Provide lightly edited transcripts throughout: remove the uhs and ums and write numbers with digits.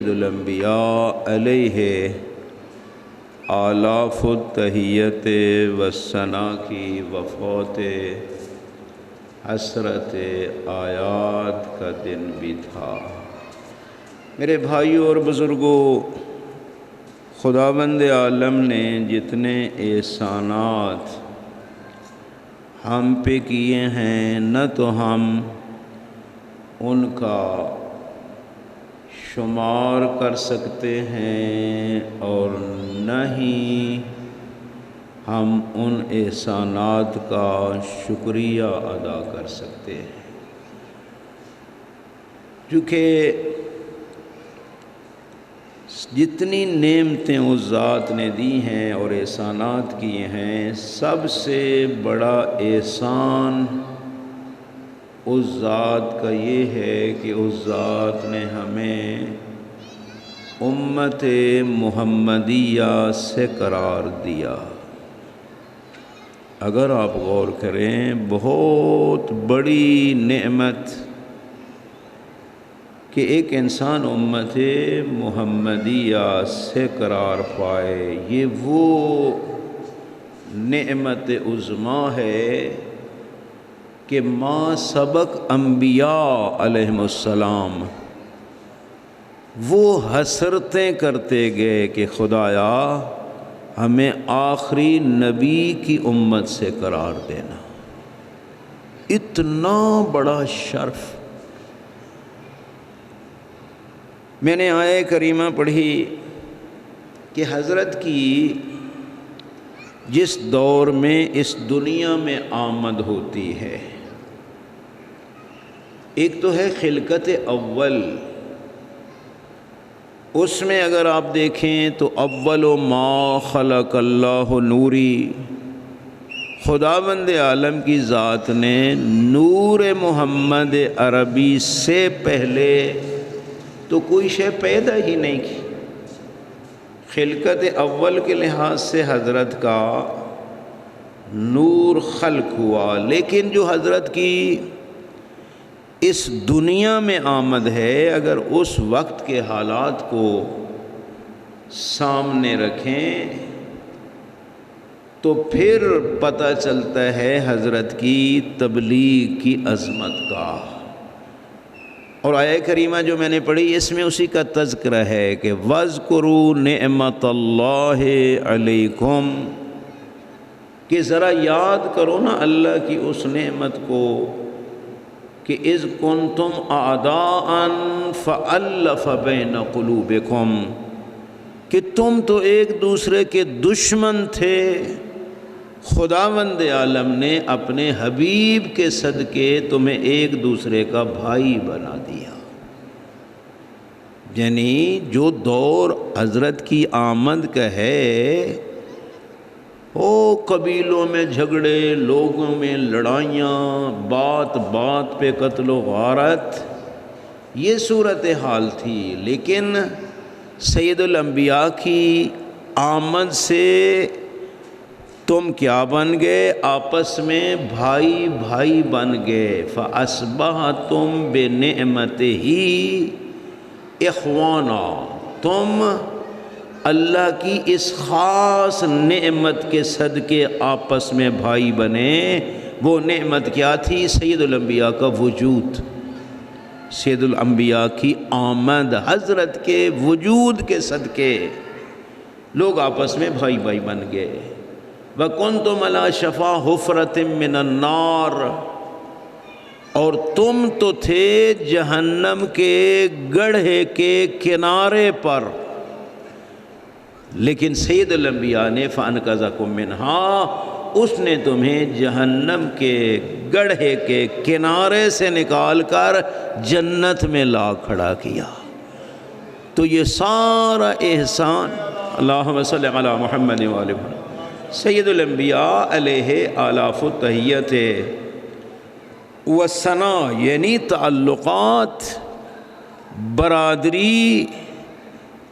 الانبیاء علیہ آلاف التحیت والثناء کی وفوت حسرت آیات کا دن بھی تھا۔ میرے بھائیوں اور بزرگوں، خداوند عالم نے جتنے احسانات ہم پہ کیے ہیں نہ تو ہم ان کا شمار کر سکتے ہیں اور نہ ہی ہم ان احسانات کا شکریہ ادا کر سکتے ہیں، کیونکہ جتنی نعمتیں اس ذات نے دی ہیں اور احسانات کیے ہیں، سب سے بڑا احسان اس ذات کا یہ ہے کہ اس ذات نے ہمیں امت محمدیہ سے قرار دیا۔ اگر آپ غور کریں، بہت بڑی نعمت کہ ایک انسان امت محمدیہ سے قرار پائے، یہ وہ نعمت عظمیٰ ہے کہ ما سبق انبیاء علیہم السلام وہ حسرتیں کرتے گئے کہ خدایا ہمیں آخری نبی کی امت سے قرار دینا۔ اتنا بڑا شرف۔ میں نے آیہ کریمہ پڑھی کہ حضرت کی جس دور میں اس دنیا میں آمد ہوتی ہے، ایک تو ہے خلقت اول، اس میں اگر آپ دیکھیں تو اول ما خلق اللہ نوری، خداوند عالم کی ذات نے نور محمد عربی سے پہلے تو کوئی شے پیدا ہی نہیں کی۔ خلقت اول کے لحاظ سے حضرت کا نور خلق ہوا، لیکن جو حضرت کی اس دنیا میں آمد ہے، اگر اس وقت کے حالات کو سامنے رکھیں تو پھر پتہ چلتا ہے حضرت کی تبلیغ کی عظمت کا۔ اور آیہ کریمہ جو میں نے پڑھی، اس میں اسی کا تذکرہ ہے کہ وَاذْكُرُوا نِعْمَةَ اللَّهِ عَلَيْكُمْ، کہ ذرا یاد کرو نا اللہ کی اس نعمت کو کہ اذ کنتم اعداء فألف بین قلوبکم، کہ تم تو ایک دوسرے کے دشمن تھے، خداوند عالم نے اپنے حبیب کے صدقے تمہیں ایک دوسرے کا بھائی بنا دیا۔ یعنی جو دور حضرت کی آمد کا ہے، قبیلوں میں جھگڑے، لوگوں میں لڑائیاں، بات بات پہ قتل و غارت، یہ صورتحال تھی۔ لیکن سید الانبیاء کی آمد سے تم کیا بن گئے؟ آپس میں بھائی بھائی بن گئے۔ فَأَصْبَحْتُمْ بِنِعْمَتِهِ إِخْوَانًا، تم اللہ کی اس خاص نعمت کے صدقے آپس میں بھائی بنے۔ وہ نعمت کیا تھی؟ سید الانبیاء کا وجود، سید الانبیاء کی آمد، حضرت کے وجود کے صدقے لوگ آپس میں بھائی بھائی بن گئے۔ وَكُنْتُمْ عَلَىٰ شَفَا حُفْرَةٍ مِّنَ النَّارِ، اور تم تو تھے جہنم کے گڑھے کے کنارے پر، لیکن سید الانبیاء نے فَأَنْقَذَكُم مِّنْهَا، اس نے تمہیں جہنم کے گڑھے کے کنارے سے نکال کر جنت میں لا کھڑا کیا۔ تو یہ سارا احسان، اللہم صلی علی محمد وآلہ محمد، سید الانبیاء علیہ آلاف التحیت والثناء، یعنی تعلقات، برادری،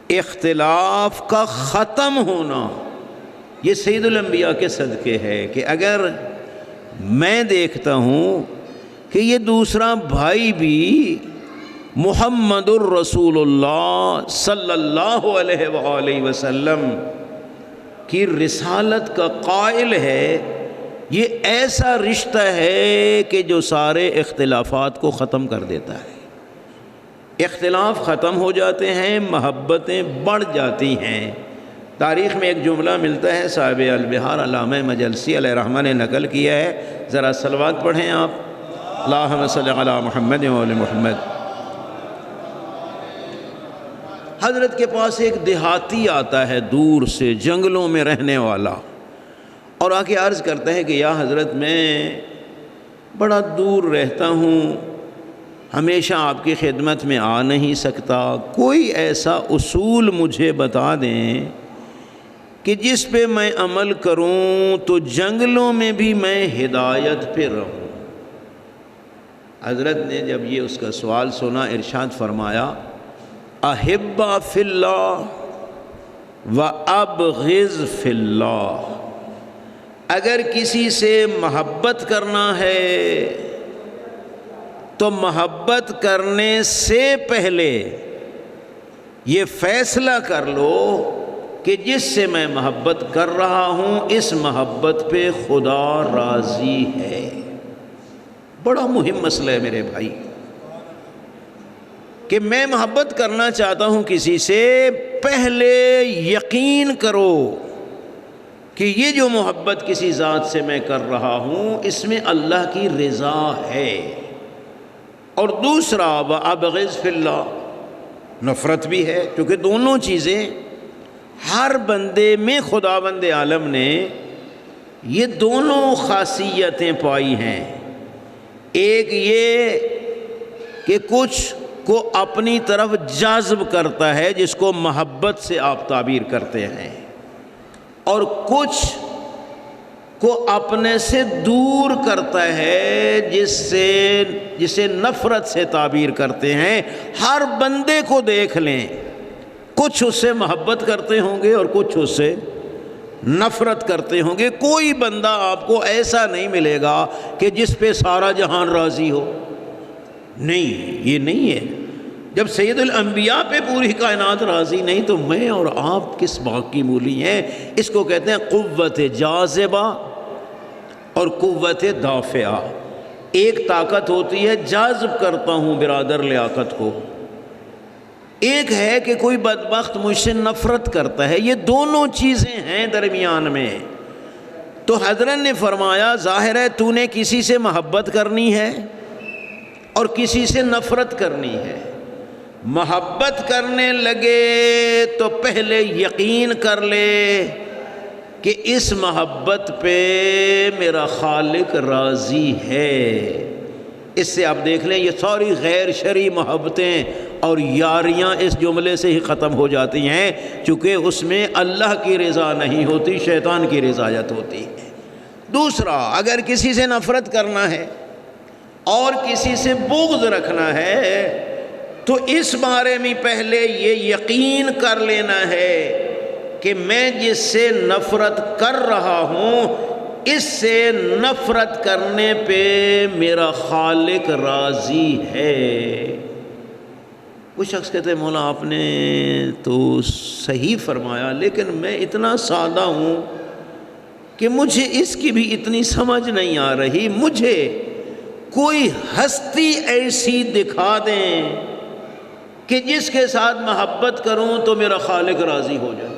اختلاف کا ختم ہونا، یہ سید الانبیاء کے صدقے ہے۔ کہ اگر میں دیکھتا ہوں کہ یہ دوسرا بھائی بھی محمد الرسول اللہ صلی اللہ علیہ وآلہ وسلم کی رسالت کا قائل ہے، یہ ایسا رشتہ ہے کہ جو سارے اختلافات کو ختم کر دیتا ہے۔ اختلاف ختم ہو جاتے ہیں، محبتیں بڑھ جاتی ہیں۔ تاریخ میں ایک جملہ ملتا ہے، صاحب البحار علامہ مجلسی علیہ رحمہ نے نقل کیا ہے، ذرا صلوات پڑھیں آپ، اللہم صلی علی محمد و آل محمد۔ حضرت کے پاس ایک دیہاتی آتا ہے دور سے، جنگلوں میں رہنے والا، اور آ کے عرض کرتا ہے کہ یا حضرت میں بڑا دور رہتا ہوں، ہمیشہ آپ کی خدمت میں آ نہیں سکتا، کوئی ایسا اصول مجھے بتا دیں کہ جس پہ میں عمل کروں تو جنگلوں میں بھی میں ہدایت پہ رہوں۔ حضرت نے جب یہ اس کا سوال سنا، ارشاد فرمایا، احبا فی اللہ و ابغض فی اللہ، اگر کسی سے محبت کرنا ہے تو محبت کرنے سے پہلے یہ فیصلہ کر لو کہ جس سے میں محبت کر رہا ہوں اس محبت پہ خدا راضی ہے۔ بڑا مہم مسئلہ ہے میرے بھائی، کہ میں محبت کرنا چاہتا ہوں کسی سے، پہلے یقین کرو کہ یہ جو محبت کسی ذات سے میں کر رہا ہوں اس میں اللہ کی رضا ہے۔ اور دوسرا وَأَبْغِضْ فِي اللَّهِ، نفرت بھی ہے، کیونکہ دونوں چیزیں ہر بندے میں خداوند عالم نے یہ دونوں خاصیتیں پائی ہیں۔ ایک یہ کہ کچھ کو اپنی طرف جذب کرتا ہے جس کو محبت سے آپ تعبیر کرتے ہیں، اور کچھ کو اپنے سے دور کرتا ہے جسے نفرت سے تعبیر کرتے ہیں۔ ہر بندے کو دیکھ لیں، کچھ اس سے محبت کرتے ہوں گے اور کچھ اس سے نفرت کرتے ہوں گے۔ کوئی بندہ آپ کو ایسا نہیں ملے گا کہ جس پہ سارا جہان راضی ہو، نہیں، یہ نہیں ہے۔ جب سید الانبیاء پہ پوری کائنات راضی نہیں تو میں اور آپ کس بات کی مولی ہیں؟ اس کو کہتے ہیں قوت جاذبہ اور قوت دافعہ۔ ایک طاقت ہوتی ہے جذب کرتا ہوں برادر لیاقت کو، ایک ہے کہ کوئی بدبخت مجھ سے نفرت کرتا ہے، یہ دونوں چیزیں ہیں درمیان میں۔ تو حضرت نے فرمایا ظاہر ہے تو نے کسی سے محبت کرنی ہے اور کسی سے نفرت کرنی ہے۔ محبت کرنے لگے تو پہلے یقین کر لے کہ اس محبت پہ میرا خالق راضی ہے۔ اس سے آپ دیکھ لیں یہ ساری غیر شرعی محبتیں اور یاریاں اس جملے سے ہی ختم ہو جاتی ہیں، چونکہ اس میں اللہ کی رضا نہیں ہوتی، شیطان کی رضایت ہوتی ہے۔ دوسرا، اگر کسی سے نفرت کرنا ہے اور کسی سے بغض رکھنا ہے تو اس بارے میں پہلے یہ یقین کر لینا ہے کہ میں جس سے نفرت کر رہا ہوں اس سے نفرت کرنے پہ میرا خالق راضی ہے۔ وہ شخص کہتے ہیں مولا آپ نے تو صحیح فرمایا، لیکن میں اتنا سادہ ہوں کہ مجھے اس کی بھی اتنی سمجھ نہیں آ رہی، مجھے کوئی ہستی ایسی دکھا دیں کہ جس کے ساتھ محبت کروں تو میرا خالق راضی ہو جائے۔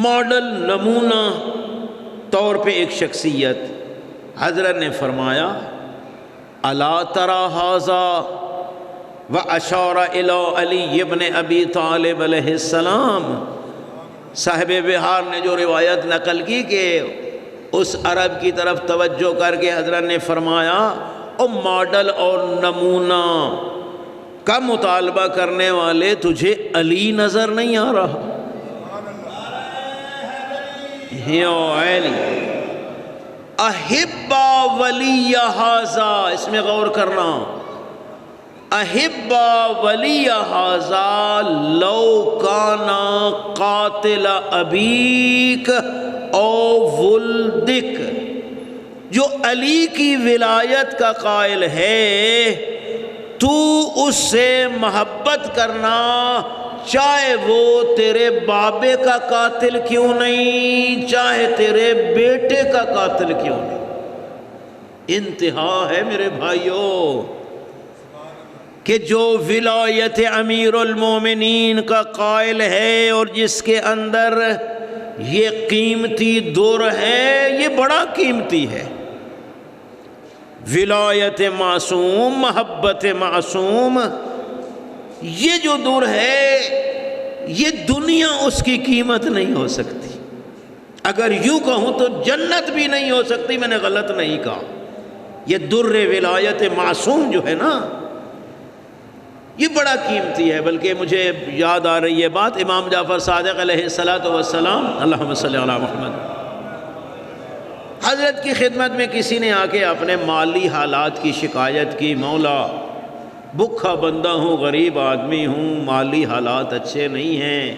ماڈل نمونہ طور پہ ایک شخصیت، حضرت نے فرمایا الا تری ھذا واشار الی علی ابن ابی طالب علیہ السلام۔ صاحب بہار نے جو روایت نقل کی کہ اس عرب کی طرف توجہ کر کے حضرت نے فرمایا او ماڈل اور نمونہ کا مطالبہ کرنے والے تجھے علی نظر نہیں آ رہا؟ احبا ولی ھذا، اس میں غور کرنا، احبا ولی ھذا لو کانا قاتل ابیک او ولدک۔ جو علی کی ولایت کا قائل ہے تو اس سے محبت کرنا چاہے وہ تیرے بابے کا قاتل کیوں نہیں، چاہے تیرے بیٹے کا قاتل کیوں نہیں۔ انتہا ہے میرے بھائیوں کہ جو ولایت امیر المومنین کا قائل ہے اور جس کے اندر یہ قیمتی در ہے، یہ بڑا قیمتی ہے۔ ولایت معصوم، محبت معصوم، یہ جو در ہے یہ دنیا اس کی قیمت نہیں ہو سکتی۔ اگر یوں کہوں تو جنت بھی نہیں ہو سکتی، میں نے غلط نہیں کہا۔ یہ در ولایت معصوم جو ہے نا، یہ بڑا قیمتی ہے۔ بلکہ مجھے یاد آ رہی ہے بات امام جعفر صادق علیہ السلام، اللہم صلی علی محمد، حضرت کی خدمت میں کسی نے آ کے اپنے مالی حالات کی شکایت کی، مولا بھوکا بندہ ہوں، غریب آدمی ہوں، مالی حالات اچھے نہیں ہیں،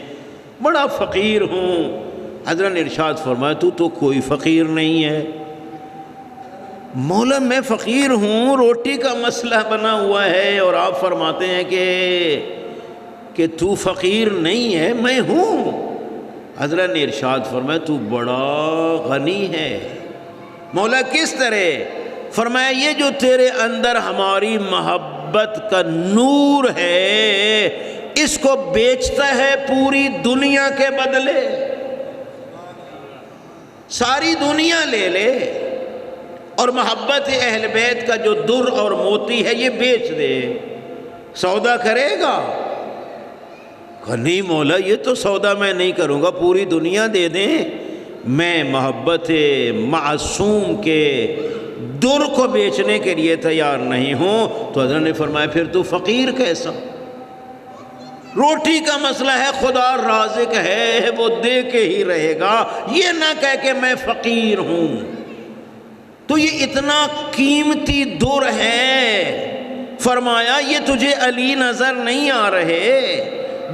بڑا فقیر ہوں۔ حضرت نے ارشاد فرمایا تو کوئی فقیر نہیں ہے۔ مولا میں فقیر ہوں، روٹی کا مسئلہ بنا ہوا ہے، اور آپ فرماتے ہیں کہ تو فقیر نہیں ہے، میں ہوں۔ حضرت نے ارشاد فرمایا تو بڑا غنی ہے۔ مولا کس طرح؟ فرمایا یہ جو تیرے اندر ہماری محبت کا نور ہے، اس کو بیچتا ہے پوری دنیا کے بدلے، ساری دنیا لے لے، اور محبت اہل بیت کا جو در اور موتی ہے یہ بیچ دے، سودا کرے گا؟ کہا نہیں مولا، یہ تو سودا میں نہیں کروں گا، پوری دنیا دے دیں، میں محبت معصوم کے در کو بیچنے کے لیے تیار نہیں ہوں۔ تو حضرت نے فرمایا پھر تو فقیر کیسا؟ روٹی کا مسئلہ ہے، خدا رازق ہے، وہ دے کے ہی رہے گا، یہ نہ کہہ کہ میں فقیر ہوں۔ تو یہ اتنا قیمتی در ہے۔ فرمایا یہ تجھے علی نظر نہیں آ رہے؟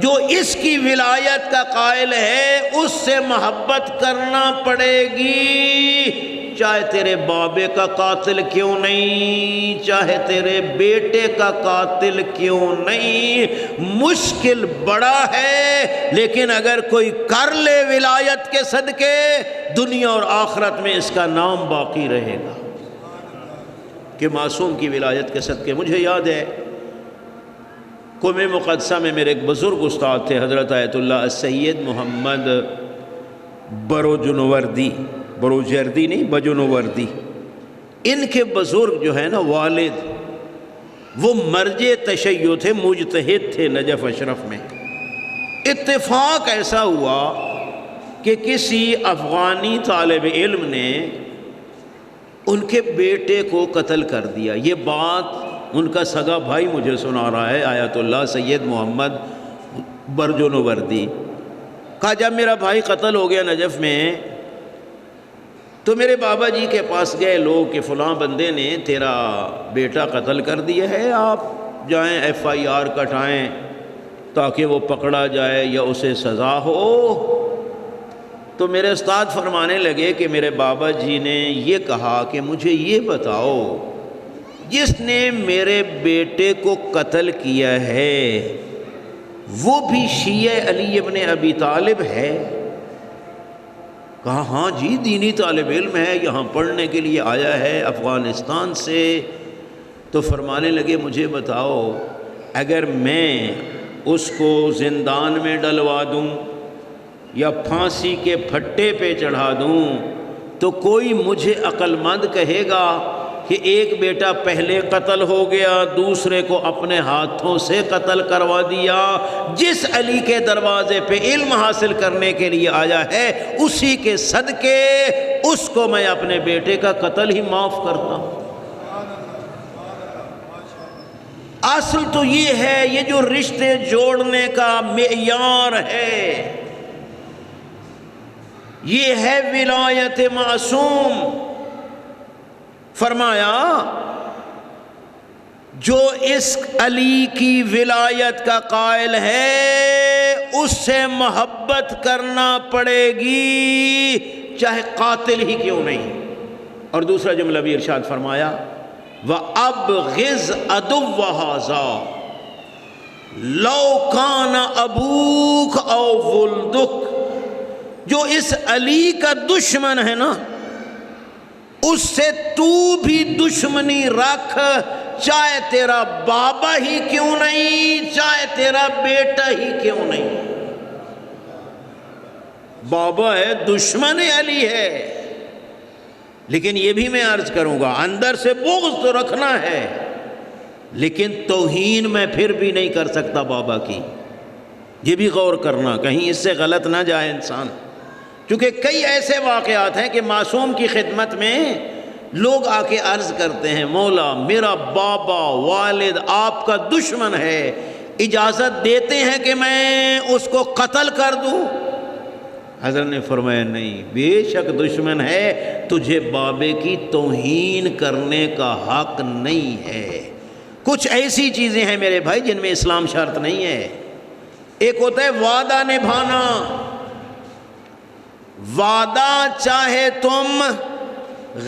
جو اس کی ولایت کا قائل ہے اس سے محبت کرنا پڑے گی، چاہے تیرے بابے کا قاتل کیوں نہیں، چاہے تیرے بیٹے کا قاتل کیوں نہیں۔ مشکل بڑا ہے، لیکن اگر کوئی کر لے ولایت کے صدقے، دنیا اور آخرت میں اس کا نام باقی رہے گا کہ معصوم کی ولایت کے صدقے۔ مجھے یاد ہے قم مقدسہ میں میرے ایک بزرگ استاد تھے، حضرت آیت اللہ السید محمد بروجنوردی، بروجردی نہیں، بجنوردی۔ ان کے بزرگ جو ہے نا والد، وہ مرجع تشیع تھے، مجتہد تھے نجف اشرف میں۔ اتفاق ایسا ہوا کہ کسی افغانی طالب علم نے ان کے بیٹے کو قتل کر دیا۔ یہ بات ان کا سگا بھائی مجھے سنا رہا ہے، آیت اللہ سید محمد برجنوردی۔ کہا جب میرا بھائی قتل ہو گیا نجف میں، تو میرے بابا جی کے پاس گئے لوگ کہ فلاں بندے نے تیرا بیٹا قتل کر دیا ہے، آپ جائیں FIR کٹائیں تاکہ وہ پکڑا جائے یا اسے سزا ہو۔ تو میرے استاد فرمانے لگے کہ میرے بابا جی نے یہ کہا کہ مجھے یہ بتاؤ، جس نے میرے بیٹے کو قتل کیا ہے وہ بھی شیعہ علی ابن ابی طالب ہے؟ کہا ہاں جی، دینی طالب علم ہے، یہاں پڑھنے کے لیے آیا ہے افغانستان سے۔ تو فرمانے لگے مجھے بتاؤ، اگر میں اس کو زندان میں ڈلوا دوں یا پھانسی کے پھٹے پہ چڑھا دوں تو کوئی مجھے عقل مند کہے گا کہ ایک بیٹا پہلے قتل ہو گیا، دوسرے کو اپنے ہاتھوں سے قتل کروا دیا، جس علی کے دروازے پہ علم حاصل کرنے کے لیے آیا ہے اسی کے صدقے اس کو میں اپنے بیٹے کا قتل ہی معاف کرتا ہوں۔ اصل تو یہ ہے، یہ جو رشتے جوڑنے کا معیار ہے یہ ہے ولایت معصوم۔ فرمایا جو اس علی کی ولایت کا قائل ہے اس سے محبت کرنا پڑے گی، چاہے قاتل ہی کیوں نہیں۔ اور دوسرا جملہ بھی ارشاد فرمایا وَأَبْغِضْ عَدُوَّ هَٰذَا لَوْ كَانَ أَبُوكَ أَوْ وُلْدُكَ، جو اس علی کا دشمن ہے نا، اس سے تو بھی دشمنی رکھ، چاہے تیرا بابا ہی کیوں نہیں، چاہے تیرا بیٹا ہی کیوں نہیں۔ بابا ہے، دشمن علی ہے، لیکن یہ بھی میں عرض کروں گا، اندر سے بغض تو رکھنا ہے، لیکن توہین میں پھر بھی نہیں کر سکتا بابا کی۔ یہ بھی غور کرنا، کہیں اس سے غلط نہ جائے انسان، کیونکہ کئی ایسے واقعات ہیں کہ معصوم کی خدمت میں لوگ آ کے عرض کرتے ہیں، مولا میرا بابا والد آپ کا دشمن ہے، اجازت دیتے ہیں کہ میں اس کو قتل کر دوں؟ حضرت نے فرمایا نہیں، بے شک دشمن ہے، تجھے بابے کی توہین کرنے کا حق نہیں ہے۔ کچھ ایسی چیزیں ہیں میرے بھائی جن میں اسلام شرط نہیں ہے۔ ایک ہوتا ہے وعدہ نبھانا، وعدہ چاہے تم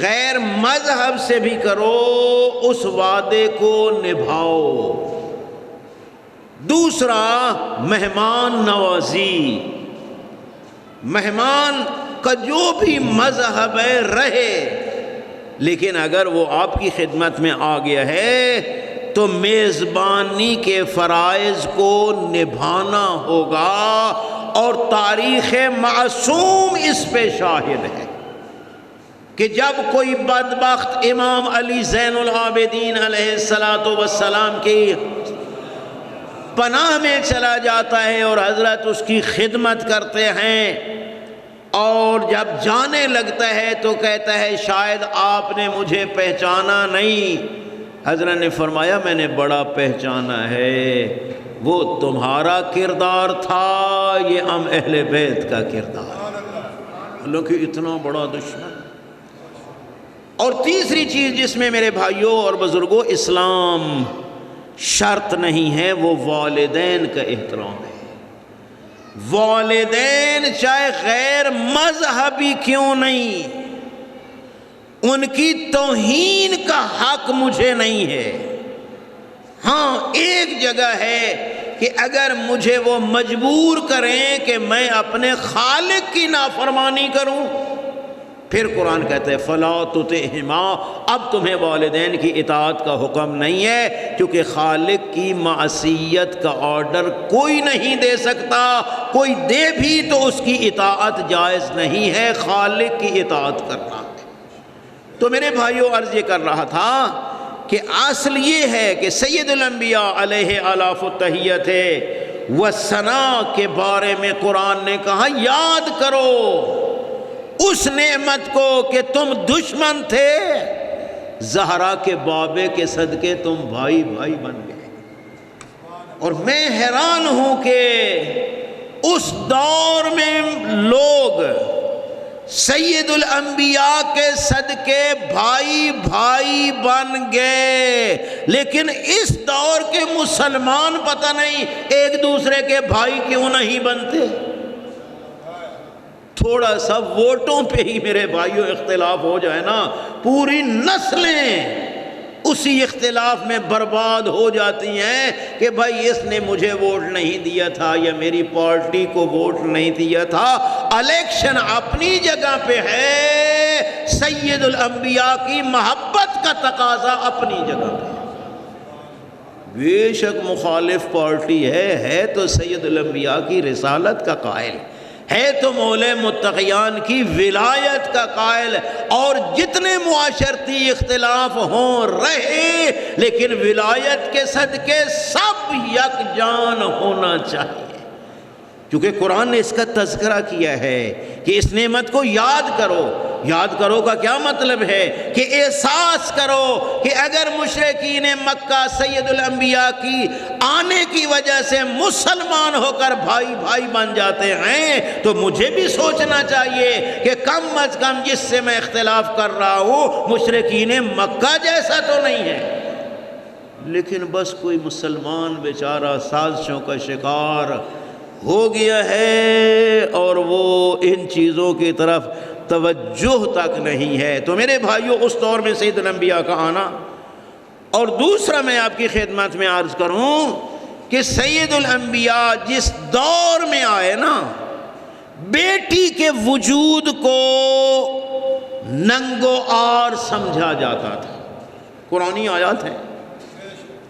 غیر مذہب سے بھی کرو، اس وعدے کو نبھاؤ۔ دوسرا مہمان نوازی، مہمان کا جو بھی مذہب ہے رہے، لیکن اگر وہ آپ کی خدمت میں آ گیا ہے تو میزبانی کے فرائض کو نبھانا ہوگا، اور تاریخ معصوم اس پہ شاہد ہے کہ جب کوئی بدبخت امام علی زین العابدین علیہ السلام کی پناہ میں چلا جاتا ہے اور حضرت اس کی خدمت کرتے ہیں، اور جب جانے لگتا ہے تو کہتا ہے شاید آپ نے مجھے پہچانا نہیں۔ حضرت نے فرمایا میں نے بڑا پہچانا ہے، وہ تمہارا کردار تھا، یہ ہم اہل بیت کا کردار۔ اللہ کہ اتنا بڑا دشمن۔ اور تیسری چیز جس میں میرے بھائیوں اور بزرگوں اسلام شرط نہیں ہے، وہ والدین کا احترام ہے۔ والدین چاہے غیر مذہبی کیوں نہیں، ان کی توہین کا حق مجھے نہیں ہے۔ ہاں ایک جگہ ہے کہ اگر مجھے وہ مجبور کریں کہ میں اپنے خالق کی نافرمانی کروں، پھر قرآن کہتا ہے فَلَا تُطِعْهُمَا، اب تمہیں والدین کی اطاعت کا حکم نہیں ہے، کیونکہ خالق کی معصیت کا آرڈر کوئی نہیں دے سکتا، کوئی دے بھی تو اس کی اطاعت جائز نہیں ہے، خالق کی اطاعت کرنا۔ تو میرے بھائیوں عرض یہ کر رہا تھا کہ اصل یہ ہے کہ سید الانبیاء علیہ آلاف التحیت والثناء کے بارے میں قرآن نے کہا یاد کرو اس نعمت کو کہ تم دشمن تھے، زہرا کے بابے کے صدقے تم بھائی بھائی بن گئے۔ اور میں حیران ہوں کہ اس دور میں لوگ سید الانبیاء کے صدقے بھائی بھائی بن گئے، لیکن اس دور کے مسلمان پتہ نہیں ایک دوسرے کے بھائی کیوں نہیں بنتے۔ تھوڑا سا ووٹوں پہ ہی میرے بھائیوں اختلاف ہو جائے نا، پوری نسلیں اسی اختلاف میں برباد ہو جاتی ہیں کہ بھائی اس نے مجھے ووٹ نہیں دیا تھا یا میری پارٹی کو ووٹ نہیں دیا تھا۔ الیکشن اپنی جگہ پہ ہے، سید الانبیاء کی محبت کا تقاضا اپنی جگہ پہ ہے۔ بے شک مخالف پارٹی ہے تو سید الانبیاء کی رسالت کا قائل ہے، تو مولا متقیان کی ولایت کا قائل، اور جتنے معاشرتی اختلاف ہوں رہے، لیکن ولایت کے صدقے سب یکجان ہونا چاہیے، کیونکہ قرآن نے اس کا تذکرہ کیا ہے کہ اس نعمت کو یاد کرو۔ یاد کرو کا کیا مطلب ہے کہ احساس کرو کہ اگر مشرکین مکہ سید الانبیاء کی آنے کی وجہ سے مسلمان ہو کر بھائی بھائی بن جاتے ہیں، تو مجھے بھی سوچنا چاہیے کہ کم از کم جس سے میں اختلاف کر رہا ہوں مشرکین مکہ جیسا تو نہیں ہے۔ لیکن بس کوئی مسلمان بیچارہ سازشوں کا شکار ہو گیا ہے اور وہ ان چیزوں کی طرف توجہ تک نہیں ہے۔ تو میرے بھائیوں اس دور میں سید الانبیاء کا آنا اور دوسرا میں آپ کی خدمت میں عرض کروں کہ سید الانبیاء جس دور میں آئے نا، بیٹی کے وجود کو ننگو آر سمجھا جاتا تھا۔ قرآنی آیات ہے،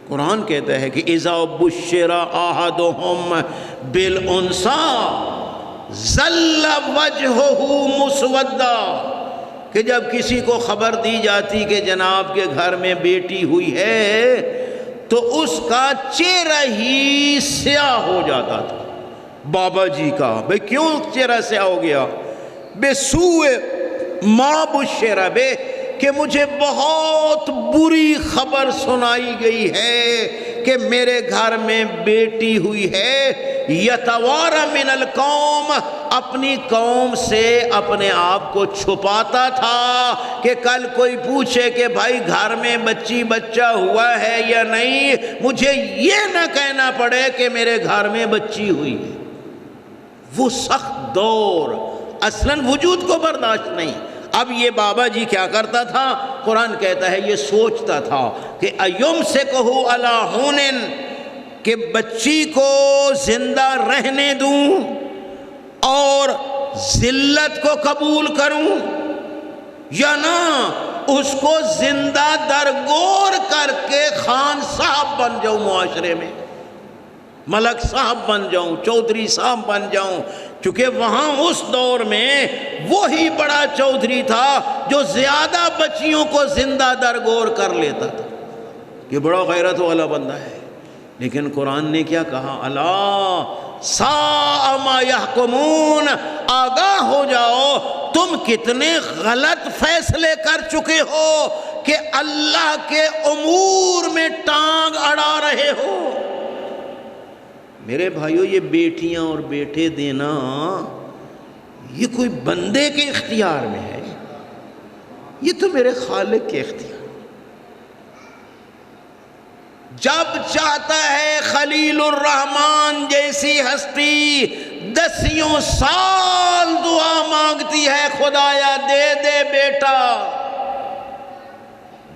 قرآن کہتا ہے کہ اذا بشر احدهم بالانثى ظل وجهه مسودا، کہ جب کسی کو خبر دی جاتی کہ جناب کے گھر میں بیٹی ہوئی ہے تو اس کا چہرہ ہی سیاہ ہو جاتا تھا۔ بابا جی کا بھئی کیوں چہرہ سیاہ ہو گیا؟ بے سوء ما بشر بے، کہ مجھے بہت بری خبر سنائی گئی ہے کہ میرے گھر میں بیٹی ہوئی ہے۔ یتوارا من القوم، اپنی قوم سے اپنے آپ کو چھپاتا تھا کہ کل کوئی پوچھے کہ بھائی گھر میں بچہ ہوا ہے یا نہیں، مجھے یہ نہ کہنا پڑے کہ میرے گھر میں بچی ہوئی ہے۔ وہ سخت دور، اصلاً وجود کو برداشت نہیں۔ اب یہ بابا جی کیا کرتا تھا؟ قرآن کہتا ہے یہ سوچتا تھا کہ ایمسکہ علی ہون، کہ بچی کو زندہ رہنے دوں اور ذلت کو قبول کروں، یا نہ اس کو زندہ درگور کر کے خان صاحب بن جاؤں، معاشرے میں ملک صاحب بن جاؤں، چودھری صاحب بن جاؤں۔ چونکہ وہاں اس دور میں وہی بڑا چودھری تھا جو زیادہ بچیوں کو زندہ درگور کر لیتا تھا، یہ بڑا غیرت والا بندہ ہے۔ لیکن قرآن نے کیا کہا؟ الا ساء ما یحکمون، آگاہ ہو جاؤ تم کتنے غلط فیصلے کر چکے ہو کہ اللہ کے امور میں ٹانگ اڑا رہے ہو۔ میرے بھائیو، یہ بیٹیاں اور بیٹے دینا یہ کوئی بندے کے اختیار میں ہے، یہ تو میرے خالق کے اختیار۔ جب چاہتا ہے خلیل الرحمن جیسی ہستی 10 سال دعا مانگتی ہے، خدایا دے دے بیٹا،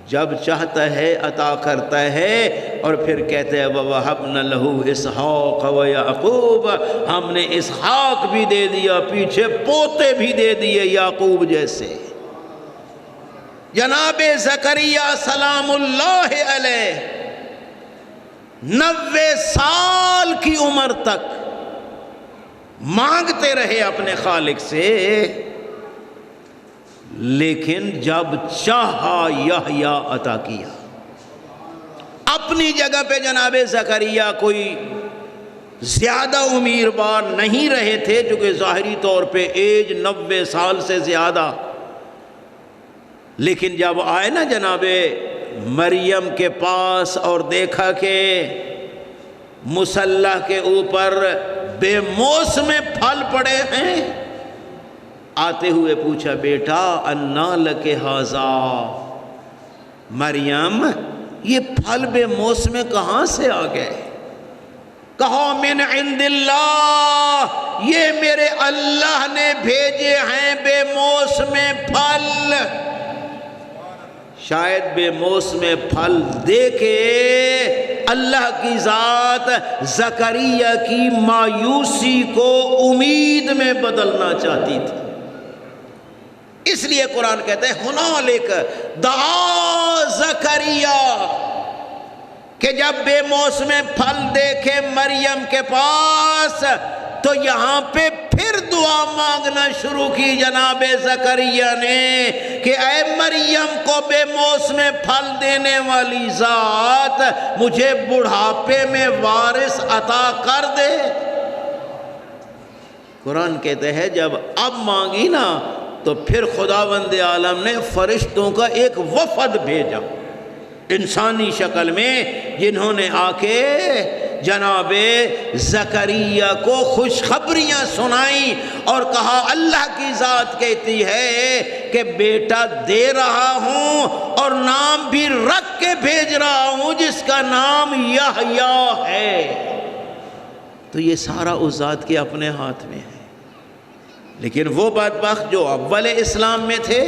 جب چاہتا ہے عطا کرتا ہے، اور پھر کہتے ہیں وَوَهَبْنَا لَهُ إِسْحَاقَ وَيَعْقُوبَ، ہم نے اسحاق بھی دے دیا، پیچھے پوتے بھی دے دیے یعقوب جیسے۔ جناب زکریا سلام اللہ علیہ 90 سال کی عمر تک مانگتے رہے اپنے خالق سے، لیکن جب چاہا یحییٰ عطا کیا۔ اپنی جگہ پہ جناب زکریا کوئی زیادہ امیربار نہیں رہے تھے، جو کہ ظاہری طور پہ ایج 90 سال سے زیادہ، لیکن جب آئے نا جناب مریم کے پاس اور دیکھا کہ مصلی کے اوپر بے موسم پھل پڑے ہیں، آتے ہوئے پوچھا بیٹا انا لک ھذا، مریم یہ پھل بے موسم کہاں سے آ گئے؟ کہو من عند اللہ، یہ میرے اللہ نے بھیجے ہیں بے موسم پھل۔ شاید بے موسم پھل دے کے اللہ کی ذات زکریا کی مایوسی کو امید میں بدلنا چاہتی تھی۔ اس لیے قرآن کہتے ہیں ہنالک دعا زکریا، کہ جب بے موسم پھل دیکھے مریم کے پاس تو یہاں پہ پھر دعا مانگنا شروع کی جناب زکریا نے کہ اے مریم کو بے موسم پھل دینے والی ذات مجھے بڑھاپے میں وارث عطا کر دے۔ قرآن کہتے ہیں جب اب مانگی نا تو پھر خداوند عالم نے فرشتوں کا ایک وفد بھیجا انسانی شکل میں، جنہوں نے آ کے جناب زکریا کو خوشخبریاں سنائیں اور کہا اللہ کی ذات کہتی ہے کہ بیٹا دے رہا ہوں اور نام بھی رکھ کے بھیج رہا ہوں جس کا نام یحییٰ ہے۔ تو یہ سارا اس ذات کے اپنے ہاتھ میں ہے۔ لیکن وہ بدبخت جو اول اسلام میں تھے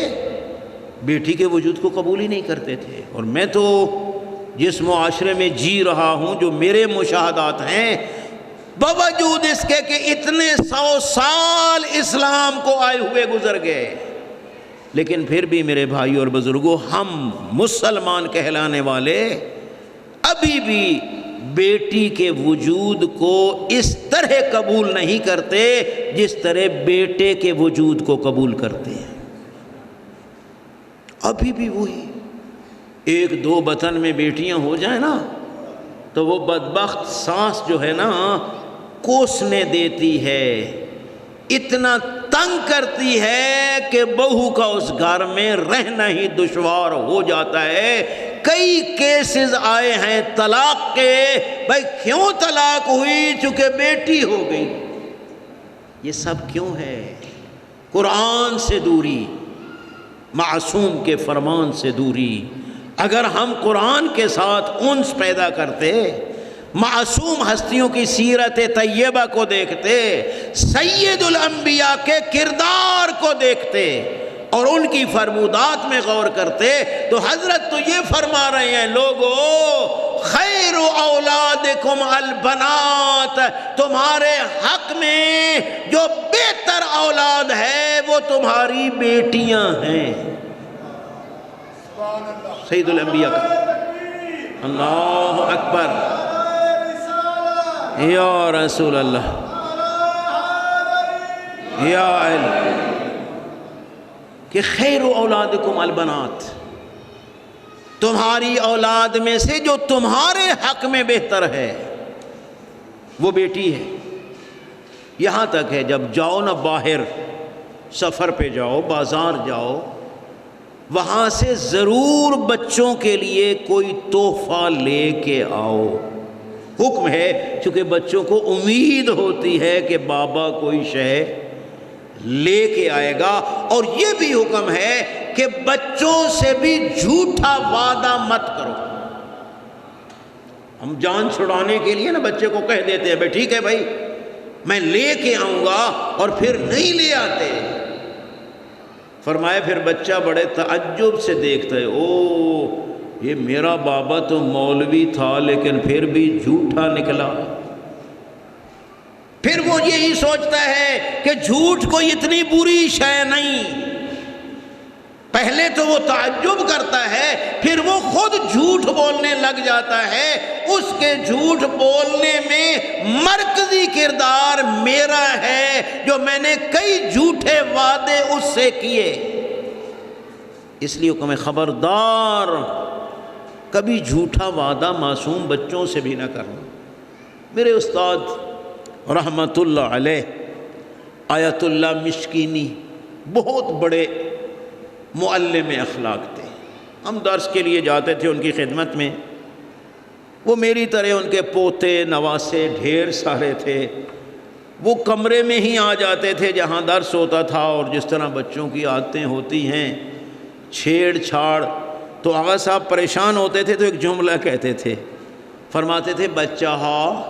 بیٹی کے وجود کو قبول ہی نہیں کرتے تھے، اور میں تو جس معاشرے میں جی رہا ہوں، جو میرے مشاہدات ہیں، باوجود اس کے کہ اتنے 100 سال اسلام کو آئے ہوئے گزر گئے، لیکن پھر بھی میرے بھائی اور بزرگوں، ہم مسلمان کہلانے والے ابھی بھی بیٹی کے وجود کو اس طرح قبول نہیں کرتے جس طرح بیٹے کے وجود کو قبول کرتے ہیں۔ ابھی بھی وہی 1-2 بطن میں بیٹیاں ہو جائیں نا تو وہ بدبخت سانس جو ہے نا کوسنے دیتی ہے، اتنا تنگ کرتی ہے کہ بہو کا اس گھر میں رہنا ہی دشوار ہو جاتا ہے۔ کئی کیسز آئے ہیں طلاق کے، بھائی کیوں طلاق ہوئی؟ چونکہ بیٹی ہو گئی۔ یہ سب کیوں ہے؟ قرآن سے دوری، معصوم کے فرمان سے دوری۔ اگر ہم قرآن کے ساتھ انس پیدا کرتے، معصوم ہستیوں کی سیرت طیبہ کو دیکھتے، سید الانبیاء کے کردار کو دیکھتے اور ان کی فرمودات میں غور کرتے، تو حضرت تو یہ فرما رہے ہیں، لوگو خیر اولادکم البنات، تمہارے حق میں جو بہتر اولاد ہے وہ تمہاری بیٹیاں ہیں۔ سید الانبیاء کا اللہ اکبر، یا رسول اللہ، یا علم، کہ خیر اولادکم البنات، تمہاری اولاد میں سے جو تمہارے حق میں بہتر ہے وہ بیٹی ہے۔ یہاں تک ہے جب جاؤ نا باہر، سفر پہ جاؤ، بازار جاؤ، وہاں سے ضرور بچوں کے لیے کوئی تحفہ لے کے آؤ۔ حکم ہے، چونکہ بچوں کو امید ہوتی ہے کہ بابا کوئی شے لے کے آئے گا، اور یہ بھی حکم ہے کہ بچوں سے بھی جھوٹا وعدہ مت کرو۔ ہم جان چھڑانے کے لیے نا بچے کو کہہ دیتے ہیں، بھائی ٹھیک ہے بھائی میں لے کے آؤں گا، اور پھر نہیں لے آتے۔ فرمایا پھر بچہ بڑے تعجب سے دیکھتا ہے، او یہ میرا بابا تو مولوی تھا لیکن پھر بھی جھوٹا نکلا۔ پھر وہ یہی سوچتا ہے کہ جھوٹ کوئی اتنی بری شے نہیں۔ پہلے تو وہ تعجب کرتا ہے، پھر وہ خود جھوٹ بولنے لگ جاتا ہے۔ اس کے جھوٹ بولنے میں مرکزی کردار میرا ہے، جو میں نے کئی جھوٹے وعدے اس سے کیے۔ اس لیے حکم خبردار، کبھی جھوٹا وعدہ معصوم بچوں سے بھی نہ کرنا۔ میرے استاد رحمت اللہ علیہ آیت اللہ مشکینی بہت بڑے معلم اخلاق تھے۔ ہم درس کے لیے جاتے تھے ان کی خدمت میں، وہ میری طرح ان کے پوتے نواسے ڈھیر سارے تھے۔ وہ کمرے میں ہی آ جاتے تھے جہاں درس ہوتا تھا، اور جس طرح بچوں کی عادتیں ہوتی ہیں، چھیڑ چھاڑ۔ تو آغا صاحب پریشان ہوتے تھے تو ایک جملہ کہتے تھے، فرماتے تھے بچہ ہا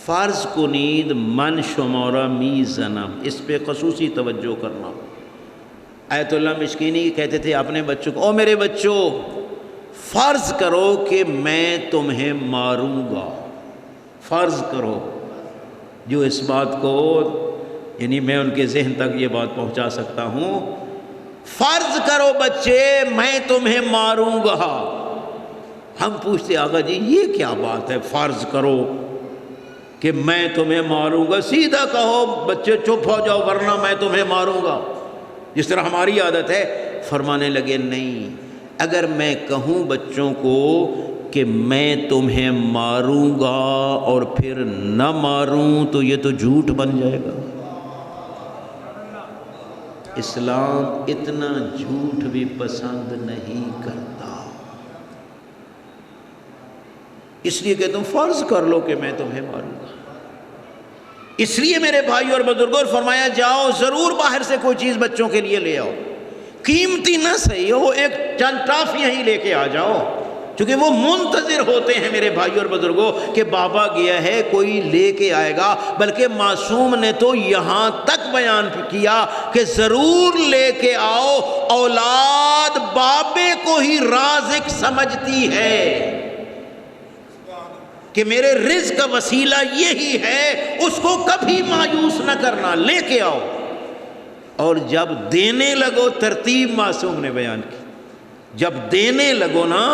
فرض کنید من شمارا می زنم، اس پہ خصوصی توجہ کرنا۔ آیت اللہ مشکینی کہتے تھے اپنے بچوں کو، او میرے بچوں فرض کرو کہ میں تمہیں ماروں گا، فرض کرو۔ جو اس بات کو، یعنی میں ان کے ذہن تک یہ بات پہنچا سکتا ہوں، فرض کرو بچے میں تمہیں ماروں گا۔ ہم پوچھتے آقا جی یہ کیا بات ہے، فرض کرو کہ میں تمہیں ماروں گا؟ سیدھا کہو بچے چپ ہو جاؤ ورنہ میں تمہیں ماروں گا، جس طرح ہماری عادت ہے۔ فرمانے لگے نہیں، اگر میں کہوں بچوں کو کہ میں تمہیں ماروں گا اور پھر نہ ماروں تو یہ تو جھوٹ بن جائے گا۔ اسلام اتنا جھوٹ بھی پسند نہیں کرتا، اس لیے کہ تم فرض کر لو کہ میں تمہیں ماروں گا۔ اس لیے میرے بھائی اور بزرگوں فرمایا جاؤ ضرور باہر سے کوئی چیز بچوں کے لیے لے آؤ، قیمتی نہ صحیح ہو، ایک چند ٹافیاں ہی لے کے آ جاؤ، چونکہ وہ منتظر ہوتے ہیں میرے بھائی اور بزرگوں کہ بابا گیا ہے کوئی لے کے آئے گا۔ بلکہ معصوم نے تو یہاں تک بیان کیا کہ ضرور لے کے آؤ، اولاد بابے کو ہی رازق سمجھتی ہے۔ کہ میرے رزق کا وسیلہ یہی ہے، اس کو کبھی مایوس نہ کرنا، لے کے آؤ۔ اور جب دینے لگو، ترتیب معصوم نے بیان کی، جب دینے لگو نا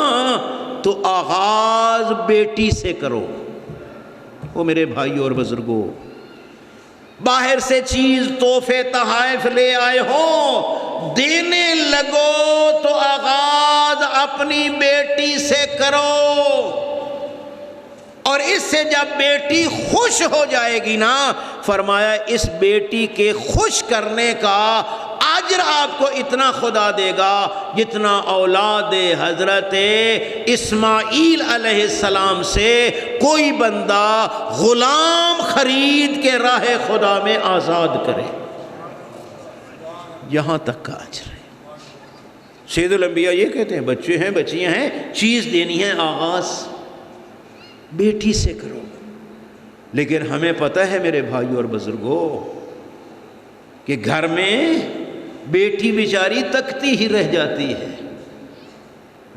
تو آغاز بیٹی سے کرو۔ وہ میرے بھائیوں اور بزرگوں، باہر سے چیز تحفے تحائف لے آئے ہو، دینے لگو تو آغاز اپنی بیٹی سے کرو، اور اس سے جب بیٹی خوش ہو جائے گی نا، فرمایا اس بیٹی کے خوش کرنے کا اجر آپ کو اتنا خدا دے گا جتنا اولاد حضرت اسماعیل علیہ السلام سے کوئی بندہ غلام خرید کے راہ خدا میں آزاد کرے، یہاں تک کا اجر ہے۔ سید الانبیاء یہ کہتے ہیں بچے ہیں بچیاں ہیں، چیز دینی ہے آغاز بیٹی سے کرو۔ لیکن ہمیں پتہ ہے میرے بھائیوں اور بزرگوں کہ گھر میں بیٹی بیچاری تکتی ہی رہ جاتی ہے۔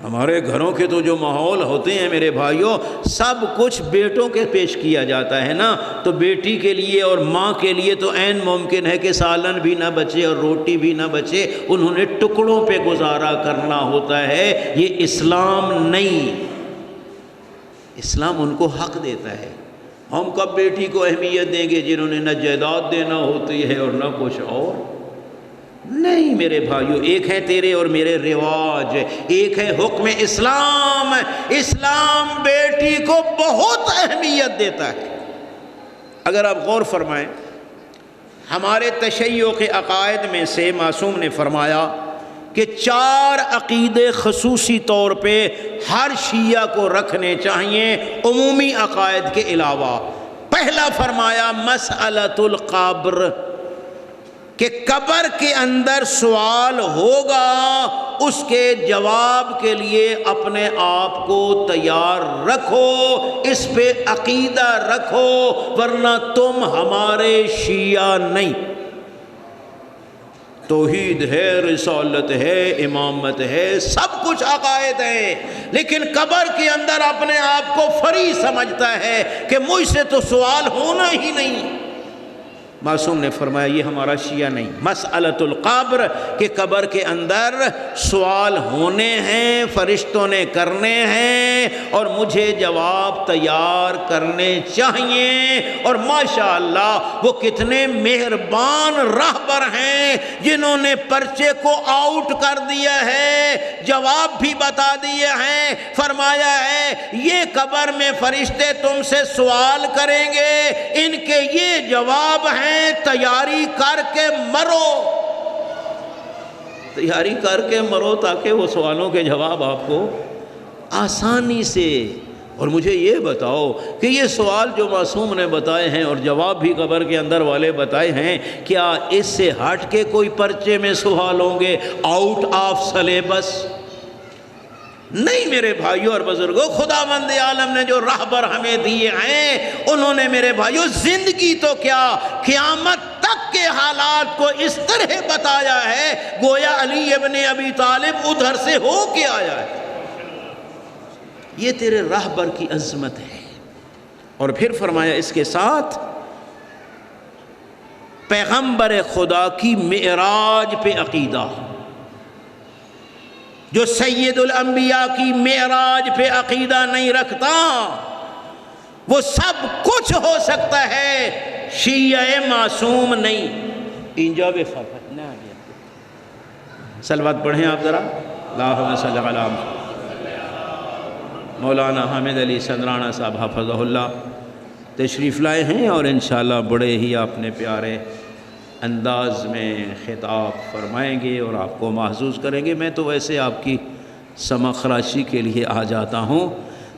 ہمارے گھروں کے تو جو ماحول ہوتے ہیں میرے بھائیوں، سب کچھ بیٹوں کے پیش کیا جاتا ہے نا، تو بیٹی کے لیے اور ماں کے لیے تو عین ممکن ہے کہ سالن بھی نہ بچے اور روٹی بھی نہ بچے، انہوں نے ٹکڑوں پہ گزارا کرنا ہوتا ہے۔ یہ اسلام نہیں، اسلام ان کو حق دیتا ہے۔ ہم کب بیٹی کو اہمیت دیں گے جنہوں نے نہ جائیداد دینا ہوتی ہے اور نہ کچھ اور؟ نہیں میرے بھائیو، ایک ہے تیرے اور میرے رواج، ایک ہے حکم اسلام۔ اسلام بیٹی کو بہت اہمیت دیتا ہے۔ اگر آپ غور فرمائیں، ہمارے تشیع کے عقائد میں سے معصوم نے فرمایا کہ 4 عقیدے خصوصی طور پہ ہر شیعہ کو رکھنے چاہیے عمومی عقائد کے علاوہ۔ پہلا فرمایا مسئلۃ القبر، کہ قبر کے اندر سوال ہوگا، اس کے جواب کے لیے اپنے آپ کو تیار رکھو، اس پہ عقیدہ رکھو، ورنہ تم ہمارے شیعہ نہیں۔ توحید ہے، رسالت ہے، امامت ہے، سب کچھ عقائد ہیں، لیکن قبر کے اندر اپنے آپ کو فری سمجھتا ہے کہ مجھ سے تو سوال ہونا ہی نہیں۔ معصوم نے فرمایا یہ ہمارا شیعہ نہیں۔ مسئلۃ القبر، کہ قبر کے اندر سوال ہونے ہیں، فرشتوں نے کرنے ہیں، اور مجھے جواب تیار کرنے چاہیے۔ اور ماشاءاللہ وہ کتنے مہربان راہبر ہیں جنہوں نے پرچے کو آؤٹ کر دیا ہے، جواب بھی بتا دیے ہیں۔ فرمایا ہے یہ قبر میں فرشتے تم سے سوال کریں گے، ان کے یہ جواب ہیں، تیاری کر کے مرو، تیاری کر کے مرو تاکہ وہ سوالوں کے جواب آپ کو آسانی سے۔ اور مجھے یہ بتاؤ کہ یہ سوال جو معصوم نے بتائے ہیں اور جواب بھی قبر کے اندر والے بتائے ہیں، کیا اس سے ہٹ کے کوئی پرچے میں سوال ہوں گے آؤٹ آف سلیبس؟ نہیں میرے بھائیوں اور بزرگوں، خداوند عالم نے جو راہبر ہمیں دیے ہیں، انہوں نے میرے بھائیوں زندگی تو کیا قیامت تک کے حالات کو اس طرح بتایا ہے گویا علی ابن ابی طالب ادھر سے ہو کے آیا ہے۔ یہ تیرے راہبر کی عظمت ہے۔ اور پھر فرمایا اس کے ساتھ پیغمبر خدا کی معراج پہ عقیدہ، جو سید الانبیاء کی معراج پہ عقیدہ نہیں رکھتا وہ سب کچھ ہو سکتا ہے، شیعہ معصوم نہیں۔ انجاب فقط نہ صلوات پڑھیں آپ ذرا، اللہم صلی علی محمد۔ مولانا حامد علی سندرانہ صاحب حفظہ اللہ تشریف لائے ہیں اور انشاءاللہ بڑے ہی اپنے پیارے انداز میں خطاب فرمائیں گے اور آپ کو محظوظ کریں گے۔ میں تو ویسے آپ کی سمع خراشی کے لیے آ جاتا ہوں۔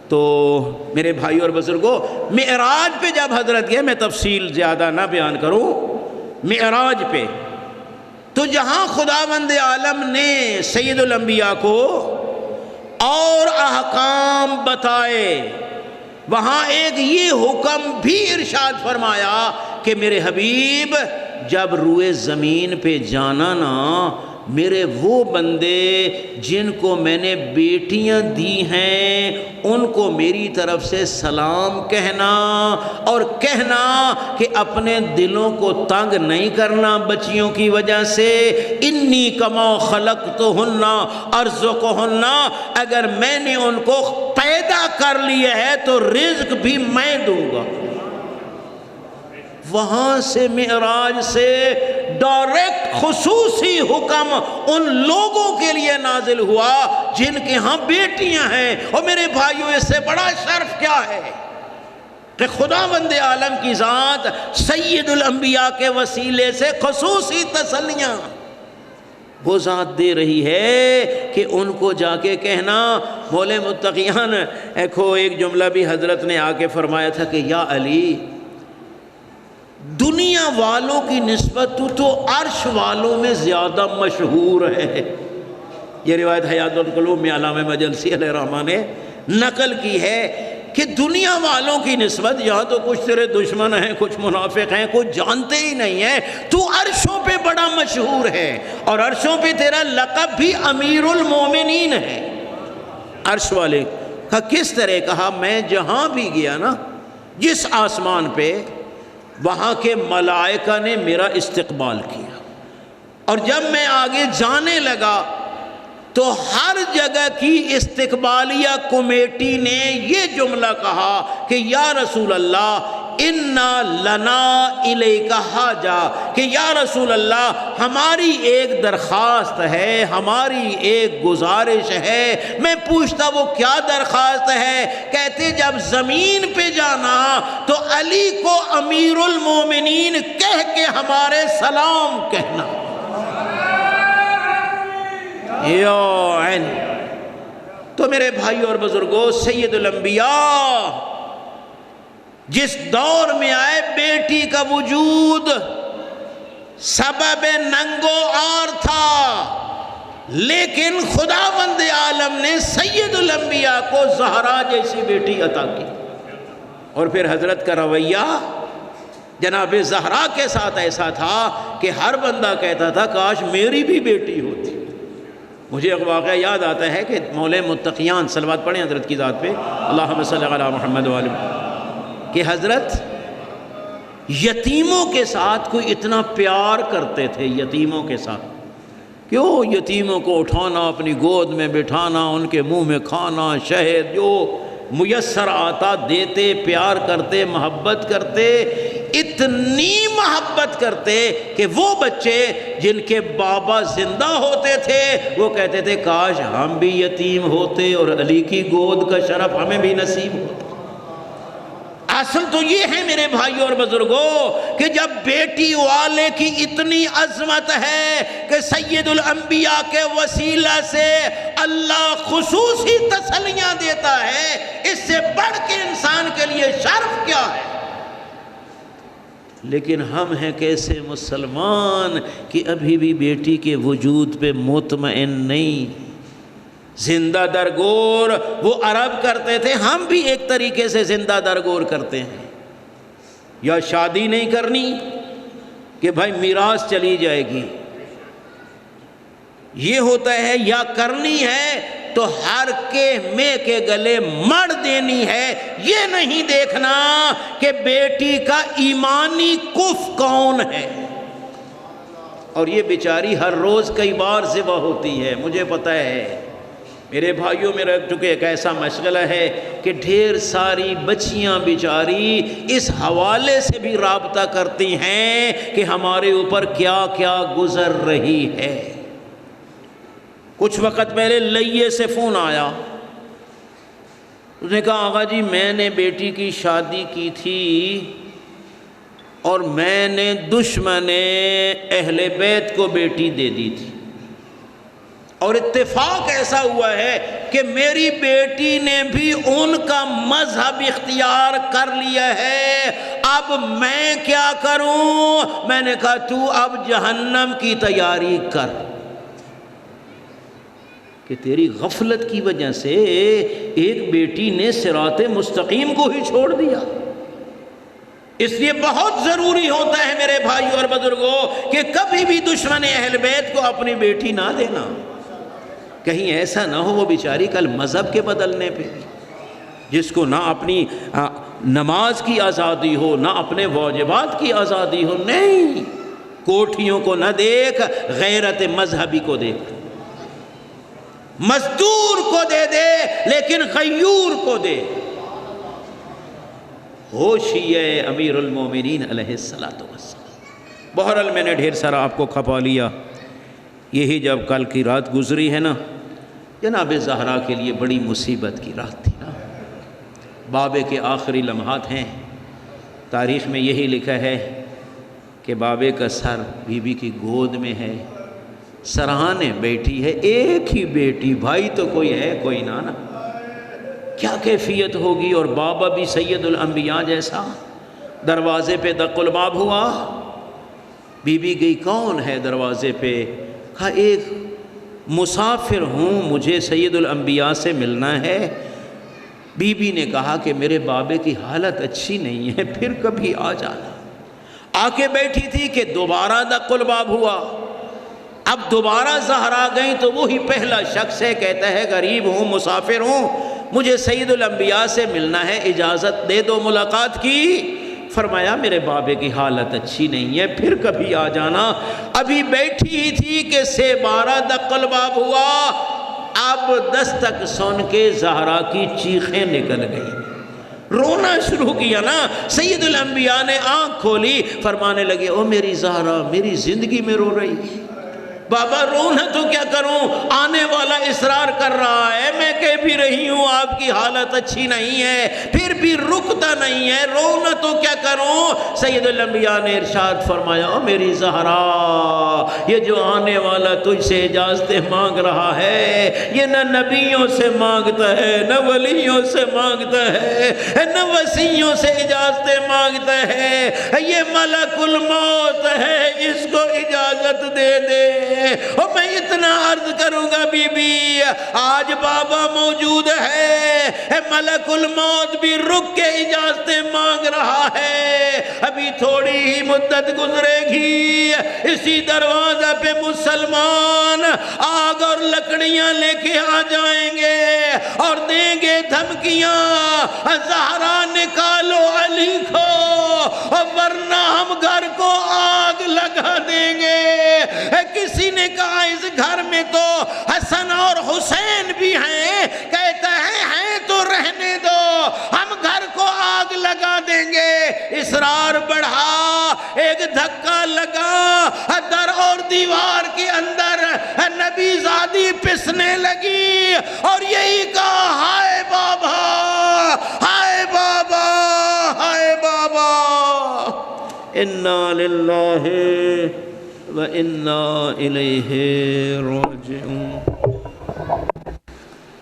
تو میرے بھائی اور بزرگوں، معراج پہ جب حضرت گئے، میں تفصیل زیادہ نہ بیان کروں، معراج پہ تو جہاں خداوند عالم نے سید الانبیاء کو اور احکام بتائے، وہاں ایک یہ حکم بھی ارشاد فرمایا کہ میرے حبیب جب روئے زمین پہ جانا نا میرے وہ بندے جن کو میں نے بیٹیاں دی ہیں ان کو میری طرف سے سلام کہنا، اور کہنا کہ اپنے دلوں کو تنگ نہیں کرنا بچیوں کی وجہ سے۔ انی کما خلقتہن ارزقہن، اگر میں نے ان کو پیدا کر لیا ہے تو رزق بھی میں دوں گا۔ وہاں سے معراج سے ڈائریکٹ خصوصی حکم ان لوگوں کے لیے نازل ہوا جن کے ہاں بیٹیاں ہیں۔ اور میرے بھائیوں، اس سے بڑا شرف کیا ہے کہ خداوند عالم کی ذات سید الانبیاء کے وسیلے سے خصوصی تسلیاں وہ ذات دے رہی ہے کہ ان کو جا کے کہنا۔ مولے متقیان ایک جملہ بھی حضرت نے آ کے فرمایا تھا کہ یا علی، دنیا والوں کی نسبت تو عرش والوں میں زیادہ مشہور ہے۔ یہ روایت حیات القلوب میں علامہ مجلسی علیہ الرحمہ نے نقل کی ہے کہ دنیا والوں کی نسبت یہاں تو کچھ تیرے دشمن ہیں، کچھ منافق ہیں، کچھ جانتے ہی نہیں ہیں، تو عرشوں پہ بڑا مشہور ہے، اور عرشوں پہ تیرا لقب بھی امیر المومنین ہے۔ عرش والے کا کس طرح کہا، میں جہاں بھی گیا نا، جس آسمان پہ، وہاں کے ملائکہ نے میرا استقبال کیا، اور جب میں آگے جانے لگا تو ہر جگہ کی استقبالیہ کمیٹی نے یہ جملہ کہا کہ یا رسول اللہ انا لنا الیک حاجہ، کہ یا رسول اللہ ہماری ایک درخواست ہے، ہماری ایک گزارش ہے۔ میں پوچھتا وہ کیا درخواست ہے؟ کہتے جب زمین پہ جانا تو علی کو امیر المومنین کہہ کے ہمارے سلام کہنا۔ تو میرے بھائیوں اور بزرگوں، سید الانبیاء جس دور میں آئے، بیٹی کا وجود سبب ننگو آر تھا، لیکن خداوند عالم نے سید الانبیاء کو زہرا جیسی بیٹی عطا کی۔ اور پھر حضرت کا رویہ جناب زہرا کے ساتھ ایسا تھا کہ ہر بندہ کہتا تھا کاش میری بھی بیٹی ہوتی۔ مجھے ایک واقعہ یاد آتا ہے کہ مولے متقیان، صلوات پڑھیں حضرت کی ذات پہ، اللہم صلی علی محمد وآلہ، کہ حضرت یتیموں کے ساتھ کوئی اتنا پیار کرتے تھے، یتیموں کے ساتھ، کیوں یتیموں کو اٹھانا، اپنی گود میں بٹھانا، ان کے منہ میں کھانا، شہد جو میسر آتا دیتے، پیار کرتے، محبت کرتے، اتنی محبت کرتے کہ وہ بچے جن کے بابا زندہ ہوتے تھے وہ کہتے تھے کاش ہم بھی یتیم ہوتے اور علی کی گود کا شرف ہمیں بھی نصیب ہوتا۔ اصل تو یہ ہے میرے بھائیوں اور بزرگوں کہ جب بیٹی والے کی اتنی عظمت ہے کہ سید الانبیاء کے وسیلہ سے اللہ خصوصی تسلیاں دیتا ہے، اس سے بڑھ کے انسان کے لیے شرف کیا ہے؟ لیکن ہم ہیں کیسے مسلمان کہ ابھی بھی بیٹی کے وجود پہ مطمئن نہیں، زندہ درگور۔ وہ عرب کرتے تھے، ہم بھی ایک طریقے سے زندہ درگور کرتے ہیں۔ یا شادی نہیں کرنی کہ بھائی میراث چلی جائے گی، یہ ہوتا ہے، یا کرنی ہے تو ہر کے میں کے گلے مڑ دینی ہے۔ یہ نہیں دیکھنا کہ بیٹی کا ایمانی کف کون ہے، اور یہ بیچاری ہر روز کئی بار ذبح ہوتی ہے، مجھے پتہ ہے میرے بھائیوں۔ میرا چونکہ ایک ایسا مشغلہ ہے کہ ڈھیر ساری بچیاں بیچاری اس حوالے سے بھی رابطہ کرتی ہیں کہ ہمارے اوپر کیا کیا گزر رہی ہے۔ کچھ وقت پہلے لئیے سے فون آیا، اس نے کہا آقا جی میں نے بیٹی کی شادی کی تھی اور میں نے دشمن اہل بیت کو بیٹی دے دی تھی، اور اتفاق ایسا ہوا ہے کہ میری بیٹی نے بھی ان کا مذہب اختیار کر لیا ہے، اب میں کیا کروں؟ میں نے کہا تو اب جہنم کی تیاری کر، کہ تیری غفلت کی وجہ سے ایک بیٹی نے صراط مستقیم کو ہی چھوڑ دیا، اس لیے بہت ضروری ہوتا ہے میرے بھائیوں اور بزرگوں کہ کبھی بھی دشمن اہل بیت کو اپنی بیٹی نہ دینا، کہیں ایسا نہ ہو وہ بیچاری کل مذہب کے بدلنے پہ، جس کو نہ اپنی نماز کی آزادی ہو، نہ اپنے واجبات کی آزادی ہو۔ نہیں، کوٹھیوں کو نہ دیکھ، غیرت مذہبی کو دیکھ، مزدور کو دے دے لیکن غیور کو دے۔ ہوشی ہے امیر المومنین علیہ السلام۔ بہرحال میں نے ڈھیر سارا آپ کو کھپا لیا۔ یہی جب کل کی رات گزری ہے نا، جناب زہرا کے لیے بڑی مصیبت کی رات تھی نا، بابے کے آخری لمحات ہیں۔ تاریخ میں یہی لکھا ہے کہ بابے کا سر بی بی کی گود میں ہے، سرہانے بیٹھی ہے، ایک ہی بیٹی، بھائی تو کوئی ہے کوئی نہ نا، کیا کیفیت ہوگی۔ اور بابا بھی سید الانبیاء جیسا۔ دروازے پہ دق الباب ہوا، بی بی گئی، کون ہے دروازے پہ؟ کہا ایک مسافر ہوں، مجھے سید الانبیاء سے ملنا ہے۔ بی بی نے کہا کہ میرے بابے کی حالت اچھی نہیں ہے، پھر کبھی آ جانا۔ آ کے بیٹھی تھی کہ دوبارہ دق الباب ہوا۔ اب دوبارہ زہرا گئیں تو وہی پہلا شخص ہے، کہتا ہے غریب ہوں، مسافر ہوں، مجھے سید الانبیاء سے ملنا ہے، اجازت دے دو ملاقات کی۔ فرمایا میرے بابے کی حالت اچھی نہیں ہے، پھر کبھی آ جانا۔ ابھی بیٹھی ہی تھی کہ سے 12 دق الباب ہوا۔ اب دستک سن کے زہرا کی چیخیں نکل گئی، رونا شروع کیا نا۔ سید الانبیاء نے آنکھ کھولی، فرمانے لگے او میری زہرا، میری زندگی میں رو رہی۔ بابا رونا تو کیا کروں، آنے والا اصرار کر رہا ہے، میں کہہ بھی رہی ہوں آپ کی حالت اچھی نہیں ہے، پھر بھی رکتا نہیں ہے، رونا تو کیا کروں۔ سید الانبیاء نے ارشاد فرمایا او میری زہرا، یہ جو آنے والا تجھ سے اجازتیں مانگ رہا ہے، یہ نہ نبیوں سے مانگتا ہے، نہ ولیوں سے مانگتا ہے، نہ وسیعوں سے اجازتیں مانگتا ہے، یہ ملک الموت ہے، اس کو اجازت دے دے۔ اور میں اتنا عرض کروں گا بی بی، آج بابا موجود ہے، ملک الموت بھی رک کے اجازتیں مانگ رہا ہے، ابھی تھوڑی ہی مدت گزرے گی، اسی دروازہ پہ مسلمان آگ اور لکڑیاں لے کے آ جائیں گے اور دیں گے دھمکیاں، زہرا نکالو علی کو ورنہ ہم گھر کو آگ لگا دیں گے۔ کسی نے کہا اس گھر میں تو حسن اور حسین بھی ہیں، کہتا ہے تو رہنے دو، ہم گھر کو آگ لگا دیں گے۔ اصرار بڑھا، ایک دھکا لگا، در اور دیوار کے اندر نبی زادی پسنے لگی اور یہی کہا ہائے بابا، ہائے بابا، ہائے بابا، انا للہ وَإِنَّا إِلَيْهِ رَاجِعُونَ۔